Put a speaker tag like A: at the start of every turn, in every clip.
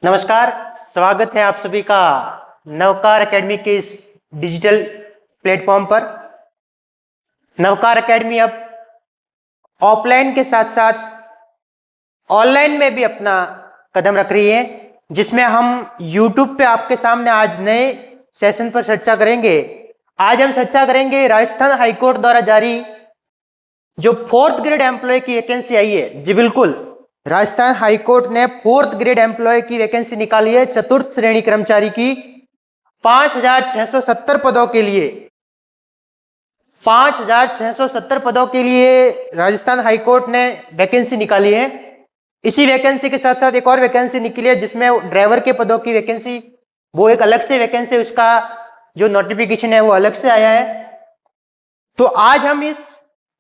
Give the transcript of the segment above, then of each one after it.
A: नमस्कार, स्वागत है आप सभी का नवकार एकेडमी के इस डिजिटल प्लेटफॉर्म पर। नवकार एकेडमी अब ऑफलाइन के साथ साथ ऑनलाइन में भी अपना कदम रख रही है, जिसमें हम YouTube पे आपके सामने आज नए सेशन पर चर्चा करेंगे। आज हम चर्चा करेंगे राजस्थान हाईकोर्ट द्वारा जारी जो 4th ग्रेड एम्प्लॉय की वैकेंसी आई है। जी बिल्कुल, राजस्थान हाईकोर्ट ने 4th ग्रेड एम्प्लॉय की वैकेंसी निकाली है, चतुर्थ श्रेणी कर्मचारी की 5,670 पदों के लिए। 5,670 पदों के लिए राजस्थान हाईकोर्ट ने वैकेंसी निकाली है। इसी वैकेंसी के साथ साथ एक और वैकेंसी निकली है, जिसमें ड्राइवर के पदों की वैकेंसी, वो एक अलग से वैकेंसी, उसका जो नोटिफिकेशन है वो अलग से आया है। तो आज हम इस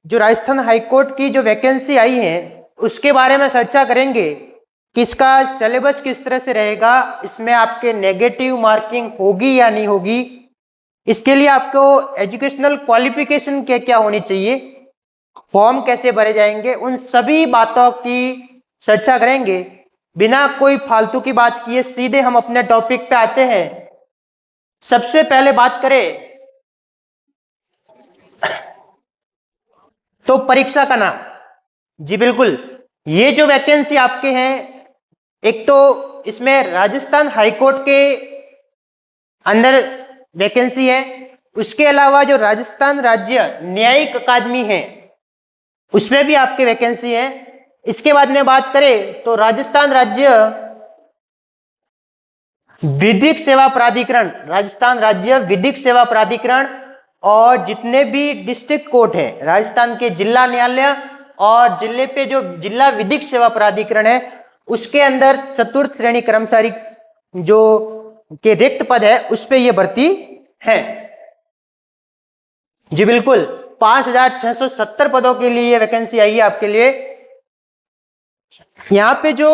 A: जो राजस्थान हाईकोर्ट की जो वैकेंसी आई है उसके बारे में चर्चा करेंगे कि इसका सिलेबस किस तरह से रहेगा, इसमें आपके नेगेटिव मार्किंग होगी या नहीं होगी, इसके लिए आपको एजुकेशनल क्वालिफिकेशन क्या क्या होनी चाहिए, फॉर्म कैसे भरे जाएंगे, उन सभी बातों की चर्चा करेंगे। बिना कोई फालतू की बात किए सीधे हम अपने टॉपिक पे आते हैं। सबसे पहले बात करें तो परीक्षा का नाम। जी बिल्कुल, ये जो वैकेंसी आपके हैं, एक तो इसमें राजस्थान हाईकोर्ट के अंदर वैकेंसी है, उसके अलावा जो राजस्थान राज्य न्यायिक अकादमी है उसमें भी आपके वैकेंसी है। इसके बाद में बात करें तो राजस्थान राज्य विधिक सेवा प्राधिकरण, राजस्थान राज्य विधिक सेवा प्राधिकरण, और जितने भी डिस्ट्रिक्ट कोर्ट है राजस्थान के जिला न्यायालय और जिले पे जो जिला विधिक सेवा प्राधिकरण है उसके अंदर चतुर्थ श्रेणी कर्मचारी जो के रिक्त पद है उस पे ये भर्ती है। जी बिल्कुल, 5,670 पदों के लिए वैकेंसी आई है आपके लिए। यहां पे जो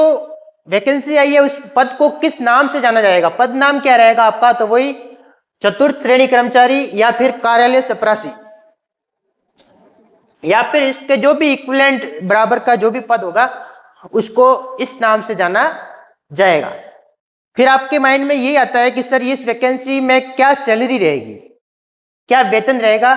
A: वैकेंसी आई है उस पद को किस नाम से जाना जाएगा, पद नाम क्या रहेगा आपका, तो वही चतुर्थ श्रेणी कर्मचारी या फिर कार्यालय चपरासी, या फिर इसके जो भी इक्विवेलेंट बराबर का जो भी पद होगा उसको इस नाम से जाना जाएगा। फिर आपके माइंड में यही आता है कि सर इस वैकेंसी में क्या सैलरी रहेगी, क्या वेतन रहेगा।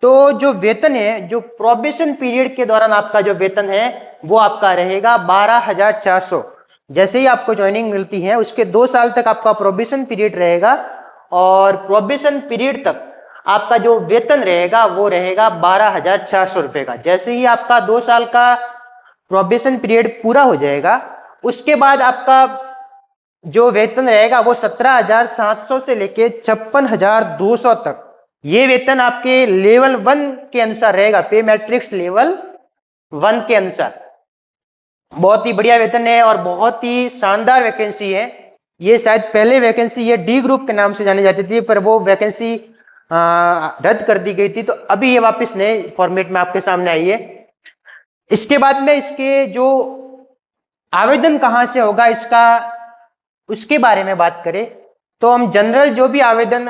A: तो जो वेतन है, जो प्रोबेशन पीरियड के दौरान आपका जो वेतन है वो आपका रहेगा 12,400। जैसे ही आपको ज्वाइनिंग मिलती है उसके 2 साल तक आपका प्रोबेशन पीरियड रहेगा, और प्रोबेशन पीरियड तक आपका जो वेतन रहेगा वो रहेगा 12,400 रुपए का। जैसे ही आपका 2 साल का प्रोबेशन पीरियड पूरा हो जाएगा उसके बाद आपका जो वेतन रहेगा वो 17,700 से लेके 56,200 तक, ये वेतन आपके लेवल 1 के अनुसार रहेगा, पे मैट्रिक्स लेवल 1 के अनुसार। बहुत ही बढ़िया वेतन है और बहुत ही शानदार वैकेंसी है। ये शायद पहले वैकेंसी ये डी ग्रुप के नाम से जानी जाती थी, पर वो वैकेंसी रद्द कर दी गई थी, तो अभी ये वापस नए फॉर्मेट में आपके सामने आई है। इसके बाद में इसके जो आवेदन कहाँ से होगा इसका, उसके बारे में बात करें तो हम जनरल जो भी आवेदन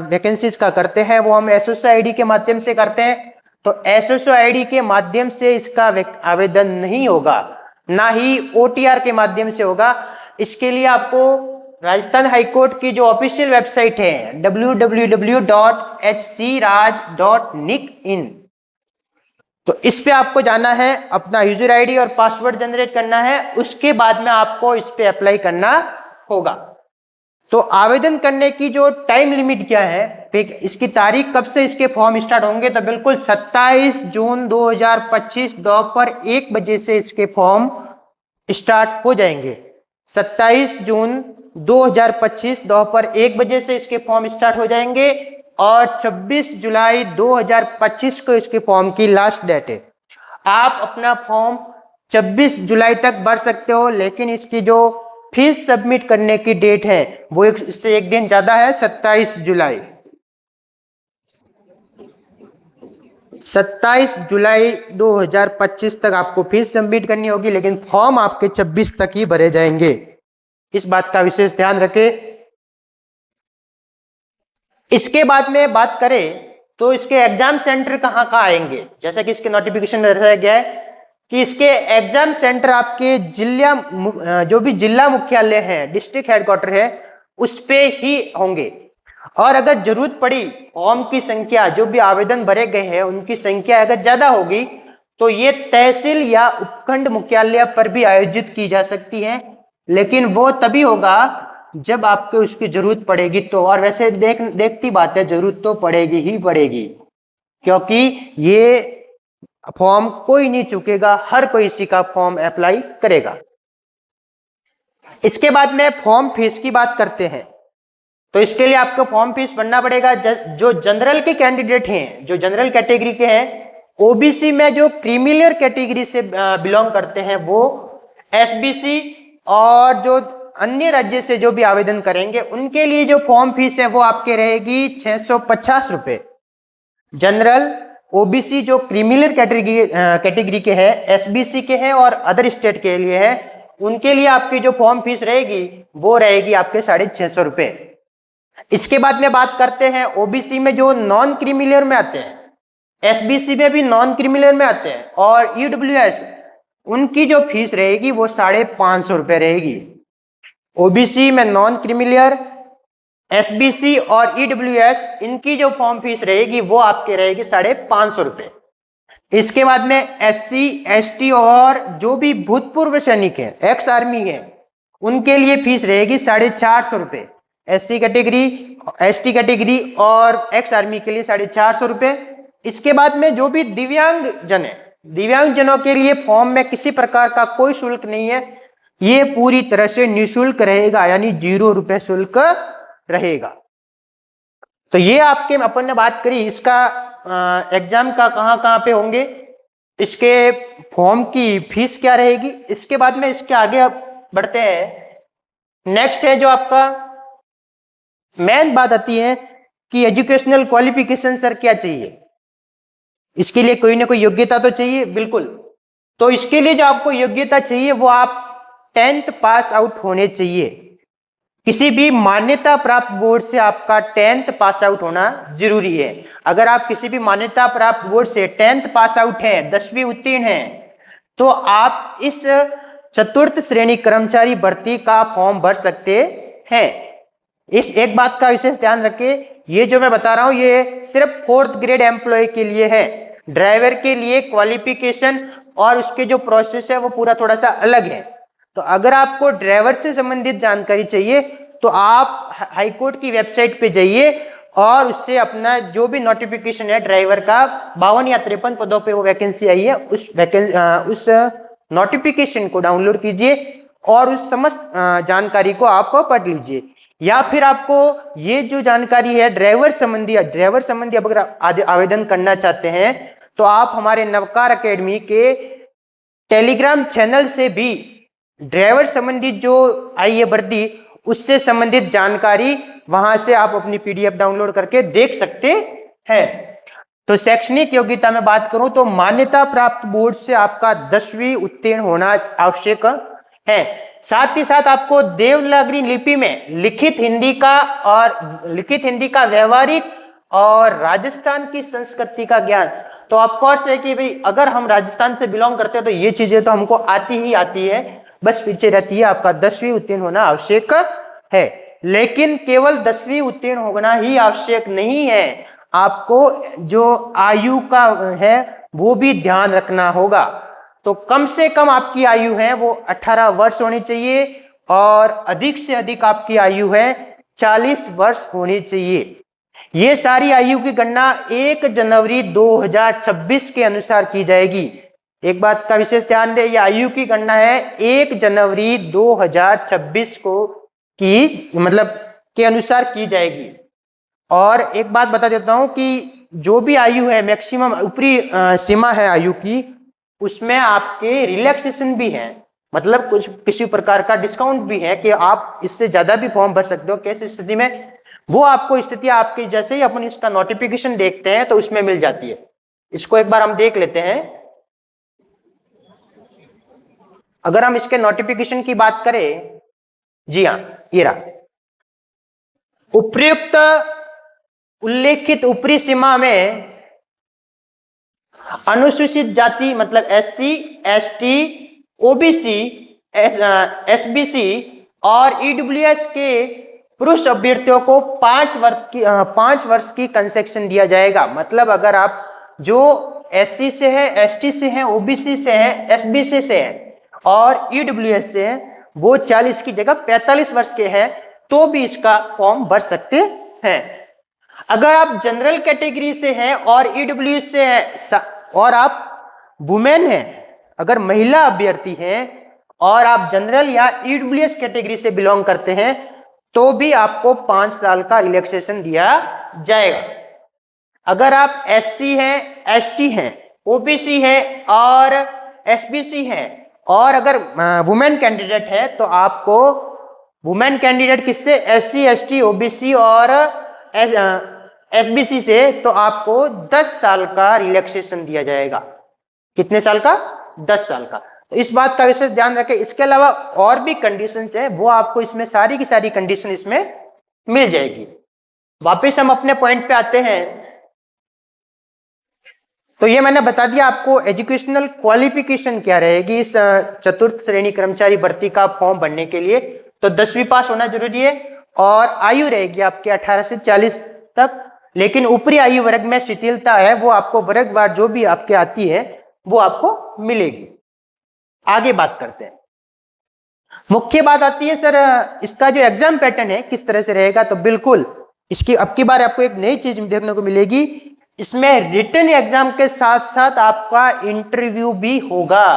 A: वैकेंसीज का करते हैं वो हम एसएसओ आईडी के माध्यम से करते हैं। तो एसएसओ आईडी के माध्यम से इसका आवेदन नहीं होगा, ना ही ओटीआर के माध्यम से होगा। इसके लिए आपको राजस्थान हाईकोर्ट की जो ऑफिशियल वेबसाइट है www.hcraj.nic.in, तो इस पे आपको जाना है, अपना यूजर आईडी और पासवर्ड जनरेट करना है, उसके बाद में आपको इस पे अप्लाई करना होगा। तो आवेदन करने की जो टाइम लिमिट क्या है, इसकी तारीख कब से इसके फॉर्म स्टार्ट होंगे, तो बिल्कुल 27 जून 2025 दोपहर 1 बजे से इसके फॉर्म स्टार्ट हो जाएंगे। 27 जून 2025 दोपहर 1 बजे से इसके फॉर्म स्टार्ट हो जाएंगे, और 26 जुलाई 2025 को इसके फॉर्म की लास्ट डेट है। आप अपना फॉर्म 26 जुलाई तक भर सकते हो, लेकिन इसकी जो फीस सबमिट करने की डेट है वो इससे एक दिन ज्यादा है, 27 जुलाई। 27 जुलाई 2025 तक आपको फीस सबमिट करनी होगी, लेकिन फॉर्म आपके 26 तक ही भरे जाएंगे, इस बात का विशेष ध्यान रखें। इसके बाद में बात करें तो इसके एग्जाम सेंटर कहाँ कहाँ आएंगे, जैसा कि इसके नोटिफिकेशन में रखा गया है, कि इसके एग्जाम सेंटर आपके जो भी जिला मुख्यालय है, डिस्ट्रिक्ट हेडक्वार्टर है, उस पे ही होंगे। और अगर जरूरत पड़ी, फॉर्म की संख्या, जो भी आवेदन भरे गए हैं उनकी संख्या अगर ज्यादा होगी, तो ये तहसील या उपखंड मुख्यालय पर भी आयोजित की जा सकती है, लेकिन वो तभी होगा जब आपको उसकी जरूरत पड़ेगी तो। और वैसे देखती बात है, जरूरत तो पड़ेगी ही पड़ेगी, क्योंकि ये फॉर्म कोई नहीं चुकेगा, हर कोई इसी का फॉर्म अप्लाई करेगा। इसके बाद में फॉर्म फीस की बात करते हैं। तो इसके लिए आपको फॉर्म फीस भरना पड़ेगा। जो जनरल के कैंडिडेट हैं, जो जनरल कैटेगरी के हैं, ओबीसी में जो क्रीमिलियर कैटेगरी से बिलोंग करते हैं वो एसबीसी, और जो अन्य राज्य से जो भी आवेदन करेंगे उनके लिए जो फॉर्म फीस है वो आपके रहेगी 650 रुपए। जनरल, ओबीसी जो क्रीमिलियर कैटेगरी के हैं, एसबीसी के हैं और अदर स्टेट के लिए है, उनके लिए आपकी जो फॉर्म फीस रहेगी वो रहेगी आपके 650 रुपए। इसके बाद में बात करते हैं ओबीसी में जो नॉन क्रीमिलियर में आते हैं, एसबीसी में भी नॉन क्रीमिलियर में आते हैं, और ईडब्ल्यूएस, उनकी जो फीस रहेगी वो 550 रुपए रहेगी। ओबीसी में नॉन क्रीमिलियर, एसबीसी और ईडब्ल्यूएस, इनकी जो फॉर्म फीस रहेगी वो आपके रहेगी 550 रुपए। इसके बाद में एससी, एसटी और जो भी भूतपूर्व सैनिक हैं, एक्स आर्मी है, उनके लिए फीस रहेगी 450 रुपए। एससी कैटेगरी, एसटी कैटेगरी और एक्स आर्मी के लिए 450 रुपए। इसके बाद में जो भी दिव्यांग जन है, दिव्यांग जनों के लिए फॉर्म में किसी प्रकार का कोई शुल्क नहीं है, ये पूरी तरह से निःशुल्क रहेगा, यानी 0 रुपए शुल्क रहेगा। तो ये आपके अपन ने बात करी इसका एग्जाम का कहाँ पे होंगे, इसके फॉर्म की फीस क्या रहेगी। इसके बाद में इसके आगे बढ़ते हैं। नेक्स्ट है जो आपका मेन बात आती है कि एजुकेशनल क्वालिफिकेशन सर क्या चाहिए। इसके लिए कोई ना कोई योग्यता तो चाहिए, बिल्कुल। तो इसके लिए जो आपको योग्यता चाहिए वो आप 10th पास आउट होने चाहिए। किसी भी मान्यता प्राप्त बोर्ड से आपका 10th पास आउट होना जरूरी है। अगर आप किसी भी मान्यता प्राप्त बोर्ड से 10th पास आउट हैं, 10वीं उत्तीर्ण हैं, तो आप इस चतुर्थ श्रेणी कर्मचारी भर्ती का फॉर्म भर सकते हैं। इस एक बात का विशेष ध्यान रखें, ये जो मैं बता रहा हूं ये सिर्फ 4th ग्रेड एम्प्लॉय के लिए है। ड्राइवर के लिए क्वालिफिकेशन और उसके जो प्रोसेस है वो पूरा थोड़ा सा अलग है। तो अगर आपको ड्राइवर से संबंधित जानकारी चाहिए तो आप हाईकोर्ट की वेबसाइट पे जाइए और उससे अपना जो भी नोटिफिकेशन है ड्राइवर का, 52 या 53 पदों पे वो वैकेंसी आई है, उस नोटिफिकेशन को डाउनलोड कीजिए और उस समस्त जानकारी को आप पढ़ लीजिए। या फिर आपको ये जो जानकारी है ड्राइवर संबंधी अगर आवेदन करना चाहते हैं तो आप हमारे नवकार एकेडमी के टेलीग्राम चैनल से भी ड्राइवर संबंधित जो आई है भर्ती, उससे संबंधित जानकारी वहां से आप अपनी पीडीएफ डाउनलोड करके देख सकते हैं। तो शैक्षणिक योग्यता में बात करूं तो मान्यता प्राप्त बोर्ड से आपका 10वीं उत्तीर्ण होना आवश्यक है। साथ ही साथ आपको देवनागरी लिपि में लिखित हिंदी का व्यवहारिक और राजस्थान की संस्कृति का ज्ञान। तो ऑफकोर्स है कि भाई अगर हम राजस्थान से बिलोंग करते हैं तो ये चीजें तो हमको आती ही आती है, बस पीछे रहती है आपका 10वीं उत्तीर्ण होना आवश्यक है। लेकिन केवल 10वीं उत्तीर्ण होना ही आवश्यक नहीं है, आपको जो आयु का है वो भी ध्यान रखना होगा। तो कम से कम आपकी आयु है वो 18 वर्ष होनी चाहिए और अधिक से अधिक आपकी आयु है 40 वर्ष होनी चाहिए। ये सारी आयु की गणना 1 जनवरी 2026 के अनुसार की जाएगी। एक बात का विशेष ध्यान दें, ये आयु की गणना है 1 जनवरी 2026 के अनुसार की जाएगी। और एक बात बता देता हूं कि जो भी आयु है मैक्सिमम ऊपरी सीमा है आयु की, उसमें आपके रिलैक्सेशन भी है, मतलब कुछ किसी प्रकार का डिस्काउंट भी है कि आप इससे ज्यादा भी फॉर्म भर सकते हो। कैसी स्थिति में, वो आपको स्थिति आपकी जैसे ही अपन इसका नोटिफिकेशन देखते हैं तो उसमें मिल जाती है। इसको एक बार हम देख लेते हैं। अगर हम इसके नोटिफिकेशन की बात करें, जी हाँ, ये रहा। उपर्युक्त उल्लेखित ऊपरी सीमा में अनुसूचित जाति मतलब SC, ST, OBC, SBC और EWS के पुरुष अभ्यर्थियों को 5 वर्ष की कंसेक्शन दिया जाएगा। मतलब अगर आप जो SC से है, ST से है, OBC से है, SBC से है और EWS से है, वो 40 की जगह 45 वर्ष के हैं तो भी इसका फॉर्म भर सकते हैं। अगर आप जनरल कैटेगरी से हैं और EWS से है और आप वुमेन हैं, अगर महिला अभ्यर्थी हैं और आप जनरल या EWS कैटेगरी से बिलोंग करते हैं तो भी आपको 5 साल का रिलैक्सेशन दिया जाएगा। अगर आप SC हैं, ST हैं, OBC है और SBC है और अगर वुमेन कैंडिडेट है तो आपको वुमेन कैंडिडेट किससे, SC, ST, OBC और SBC से, तो आपको 10 साल का रिलैक्सेशन दिया जाएगा। कितने साल का? 10 साल का। तो इस बात का विशेष ध्यान रखें। इसके अलावा और भी कंडीशंस है, वो आपको इसमें सारी की सारी कंडीशन इसमें मिल जाएगी। वापस हम अपने पॉइंट पे आते हैं। तो ये मैंने बता दिया आपको एजुकेशनल क्वालिफिकेशन क्या रहेगी इस चतुर्थ श्रेणी कर्मचारी भर्ती का फॉर्म भरने के लिए। तो 10वीं पास होना जरूरी है और आयु रहेगी आपके 18 से 40 तक। लेकिन ऊपरी आयु वर्ग में शिथिलता है, वो आपको वर्गवार जो भी आपके आती है वो आपको मिलेगी। आगे बात करते हैं। मुख्य बात आती है सर इसका जो एग्जाम पैटर्न है किस तरह से रहेगा। तो बिल्कुल इसकी अब की बार आपको एक नई चीज देखने को मिलेगी, इसमें रिटन एग्जाम के साथ साथ आपका इंटरव्यू भी होगा।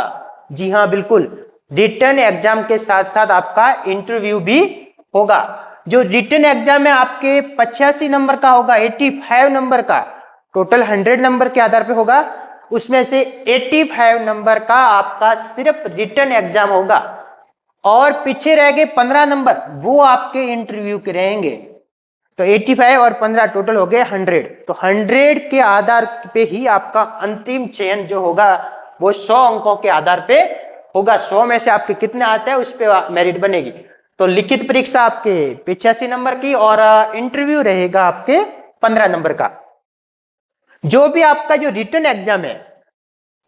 A: जी हाँ बिल्कुल, रिटन एग्जाम के साथ साथ आपका इंटरव्यू भी होगा। जो रिटन एग्जाम है आपके 85 नंबर का होगा, 85 नंबर का, टोटल 100 नंबर के आधार पे होगा, उसमें से 85 नंबर का आपका सिर्फ रिटन एग्जाम होगा और पीछे रह गए 15 नंबर वो आपके इंटरव्यू के रहेंगे। तो 85 और 15 टोटल हो गए 100। तो 100 के आधार पे ही आपका अंतिम चयन जो होगा वो 100 अंकों के आधार पे होगा। 100 में से आपके कितने आते हैं उस पे मेरिट बनेगी। तो लिखित परीक्षा आपके 85 नंबर की और इंटरव्यू रहेगा आपके 15 नंबर का। जो भी आपका जो रिटन एग्जाम है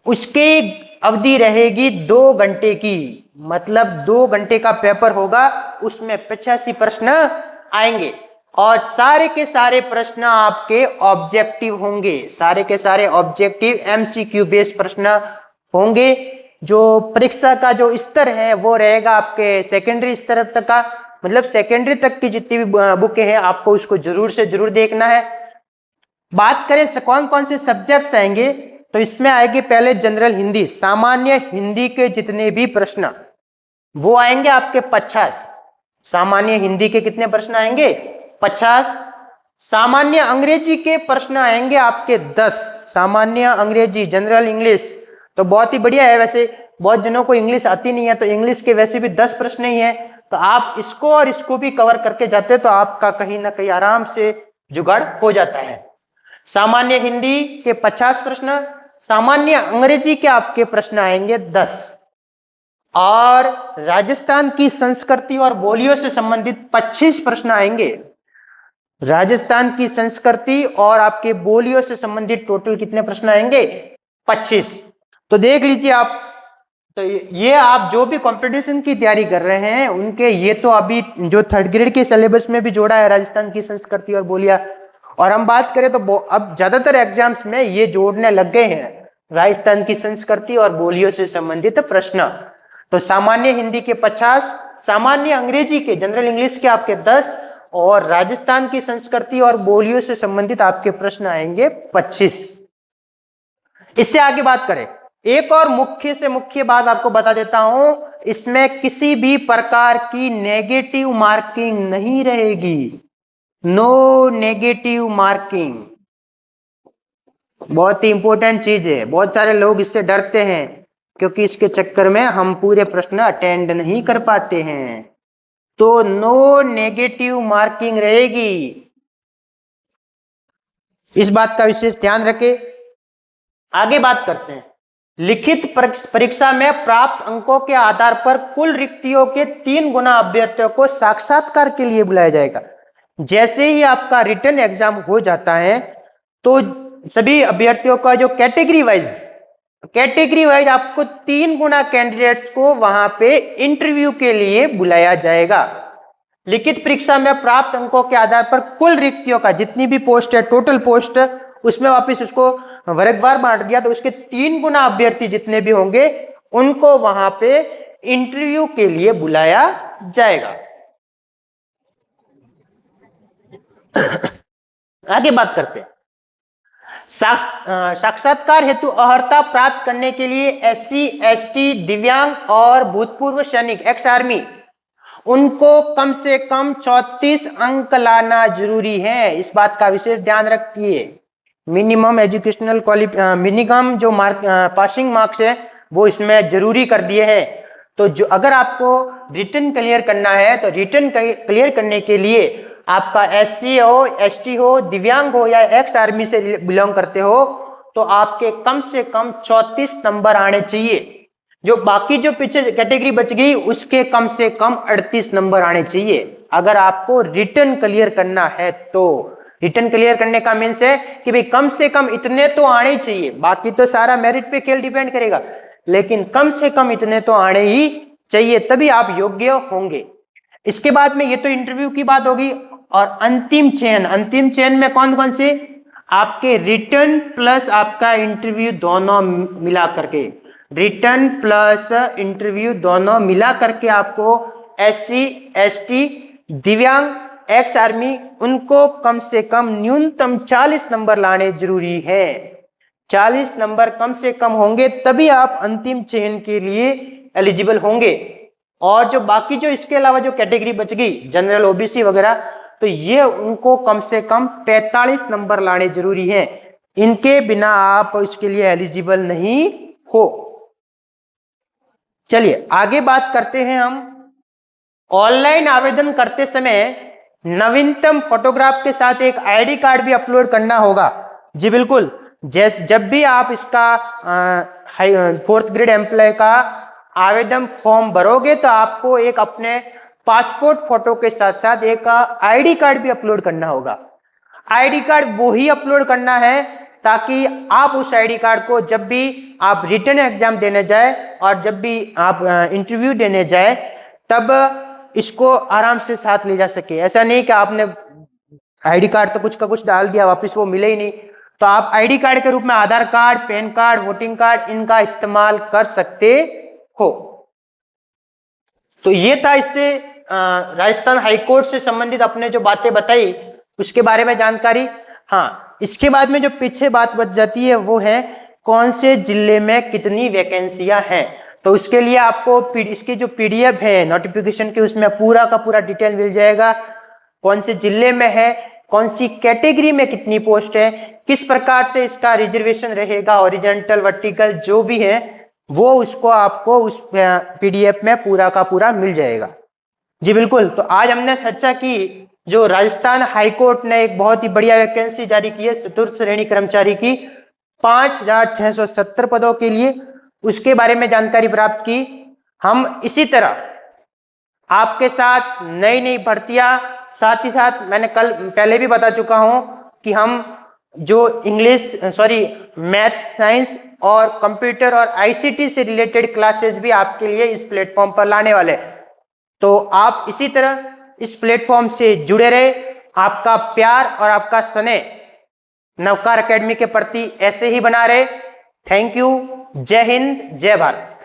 A: उसकी अवधि रहेगी 2 घंटे की, मतलब 2 घंटे का पेपर होगा, उसमें 85 प्रश्न आएंगे और सारे के सारे प्रश्न आपके ऑब्जेक्टिव होंगे। सारे के सारे ऑब्जेक्टिव MCQ बेस्ड प्रश्न होंगे। जो परीक्षा का जो स्तर है वो रहेगा आपके सेकेंडरी स्तर तक का, मतलब सेकेंडरी तक की जितनी भी बुकें हैं आपको उसको जरूर से जरूर देखना है। बात करें कौन कौन से सब्जेक्ट्स आएंगे, तो इसमें आएगी पहले जनरल हिंदी, सामान्य हिंदी के जितने भी प्रश्न वो आएंगे आपके 50। सामान्य हिंदी के कितने प्रश्न आएंगे? 50। सामान्य अंग्रेजी के प्रश्न आएंगे आपके 10। सामान्य अंग्रेजी जनरल इंग्लिश तो बहुत ही बढ़िया है। वैसे बहुत जनों को इंग्लिश आती नहीं है तो इंग्लिश के वैसे भी 10 प्रश्न ही है, तो आप इसको और इसको भी कवर करके जाते तो आपका कहीं ना कहीं आराम से जुगाड़ हो जाता है। सामान्य हिंदी के 50 प्रश्न, सामान्य अंग्रेजी के आपके प्रश्न आएंगे 10 और राजस्थान की संस्कृति और बोलियों से संबंधित 25 प्रश्न आएंगे। राजस्थान की संस्कृति और आपके बोलियों से संबंधित टोटल कितने प्रश्न आएंगे? 25। तो देख लीजिए आप, तो ये आप जो भी कंपटीशन की तैयारी कर रहे हैं उनके ये तो अभी जो 3rd ग्रेड के सिलेबस में भी जोड़ा है राजस्थान की संस्कृति और बोलियां, और हम बात करें तो अब ज्यादातर एग्जाम्स में ये जोड़ने लग गए हैं राजस्थान की संस्कृति और बोलियों से संबंधित प्रश्न। तो सामान्य हिंदी के 50, सामान्य अंग्रेजी के जनरल इंग्लिश के आपके 10 और राजस्थान की संस्कृति और बोलियों से संबंधित आपके प्रश्न आएंगे 25। इससे आगे बात करें, एक और मुख्य से मुख्य बात आपको बता देता हूं, इसमें किसी भी प्रकार की नेगेटिव मार्किंग नहीं रहेगी। नो नेगेटिव मार्किंग, बहुत ही इंपॉर्टेंट चीज है। बहुत सारे लोग इससे डरते हैं क्योंकि इसके चक्कर में हम पूरे प्रश्न अटेंड नहीं कर पाते हैं। तो नो नेगेटिव मार्किंग रहेगी, इस बात का विशेष ध्यान रखें। आगे बात करते हैं। लिखित परीक्षा में प्राप्त अंकों के आधार पर कुल रिक्तियों के 3 गुना अभ्यर्थियों को साक्षात्कार के लिए बुलाया जाएगा। जैसे ही आपका रिटन एग्जाम हो जाता है तो सभी अभ्यर्थियों का जो कैटेगरी वाइज आपको 3 गुना कैंडिडेट्स को वहां पे इंटरव्यू के लिए बुलाया जाएगा। लिखित परीक्षा में प्राप्त अंकों के आधार पर कुल रिक्तियों का जितनी भी पोस्ट है, टोटल पोस्ट, उसमें वापस उसको वर्गवार बांट दिया तो उसके 3 गुना अभ्यर्थी जितने भी होंगे उनको वहां पे इंटरव्यू के लिए बुलाया जाएगा। आगे बात करते हैं। साक्षात्कार हेतु अर्हता प्राप्त करने के लिए SC, ST, दिव्यांग और भूतपूर्व सैनिक एक्स आर्मी उनको कम से कम 34 अंक लाना जरूरी है। इस बात का विशेष ध्यान रखिए। मिनिमम एजुकेशनल मिनिमम जो पासिंग मार्क्स है वो इसमें जरूरी कर दिए हैं। तो जो अगर आपको रिटन क्लियर करना है तो रिटन क्लियर करने के लिए आपका SC हो, ST हो, दिव्यांग हो या एक्स आर्मी से बिलोंग करते हो तो आपके कम से कम 34 नंबर आने चाहिए। जो बाकी जो पीछे कैटेगरी बच गई उसके कम से कम 38 नंबर आने चाहिए अगर आपको रिटन क्लियर करना है। तो रिटन क्लियर करने का मीन्स है कि भाई कम से कम इतने तो आने चाहिए, बाकी तो सारा मेरिट पे खेल डिपेंड करेगा, लेकिन कम से कम इतने तो आने ही चाहिए, तभी आप योग्य होंगे। इसके बाद में ये तो इंटरव्यू की बात होगी। और अंतिम चयन में कौन कौन से, आपके रिटन प्लस आपका इंटरव्यू दोनों मिला करके, रिटन प्लस इंटरव्यू दोनों मिला करके आपको SC, ST, दिव्यांग, एक्स आर्मी उनको कम से कम न्यूनतम 40 नंबर लाने जरूरी है। 40 नंबर कम से कम होंगे तभी आप अंतिम चयन के लिए एलिजिबल होंगे। और जो बाकी जो इसके अलावा जो कैटेगरी बच गई जनरल, OBC वगैरह, तो ये उनको कम से कम 45 नंबर लाने जरूरी है। इनके बिना आप इसके लिए एलिजिबल नहीं हो। चलिए आगे बात करते हैं हम। ऑनलाइन आवेदन करते समय नवीनतम फोटोग्राफ के साथ एक ID कार्ड भी अपलोड करना होगा। जी बिल्कुल, जब भी आप इसका 4th ग्रेड एम्प्लॉय का आवेदन फॉर्म भरोगे तो आपको एक अपने पासपोर्ट फोटो के साथ साथ एक ID कार्ड भी अपलोड करना होगा। ID कार्ड वो ही अपलोड करना है ताकि आप उस ID कार्ड को जब भी आप रिटन एग्जाम देने जाए और जब भी आप इंटरव्यू देने जाए तब इसको आराम से साथ ले जा सके। ऐसा नहीं कि आपने ID कार्ड तो कुछ का कुछ डाल दिया, वापस वो मिले ही नहीं, तो आप ID कार्ड के रूप में Aadhaar card, PAN card, voting card इनका इस्तेमाल कर सकते हो। तो ये था इससे राजस्थान हाईकोर्ट से संबंधित अपने जो बातें बताई उसके बारे में जानकारी। हाँ, इसके बाद में जो पीछे बात बच जाती है वो है कौन से जिले में कितनी वैकेंसियां हैं। तो उसके लिए आपको इसकी जो PDF है नोटिफिकेशन की उसमें पूरा का पूरा डिटेल मिल जाएगा। कौन से जिले में है, कौन सी कैटेगरी में कितनी पोस्ट है, किस प्रकार से इसका रिजर्वेशन रहेगा, हॉरिजॉन्टल, वर्टिकल जो भी है वो उसको आपको उस PDF में पूरा का पूरा मिल जाएगा। जी बिल्कुल, तो आज हमने चर्चा की जो राजस्थान हाईकोर्ट ने एक बहुत ही बढ़िया वैकेंसी जारी की है चतुर्थ श्रेणी कर्मचारी की 5670 पदों के लिए, उसके बारे में जानकारी प्राप्त की। हम इसी तरह आपके साथ नई नई भर्तियां, साथ ही साथ मैंने कल पहले भी बता चुका हूं कि हम जो मैथ, साइंस और कंप्यूटर और ICT से रिलेटेड क्लासेस भी आपके लिए इस प्लेटफॉर्म पर लाने वाले हैं। तो आप इसी तरह इस प्लेटफॉर्म से जुड़े रहे। आपका प्यार और आपका स्नेह नवकार एकेडमी के प्रति ऐसे ही बना रहे। Thank you. जय हिंद, जय भारत।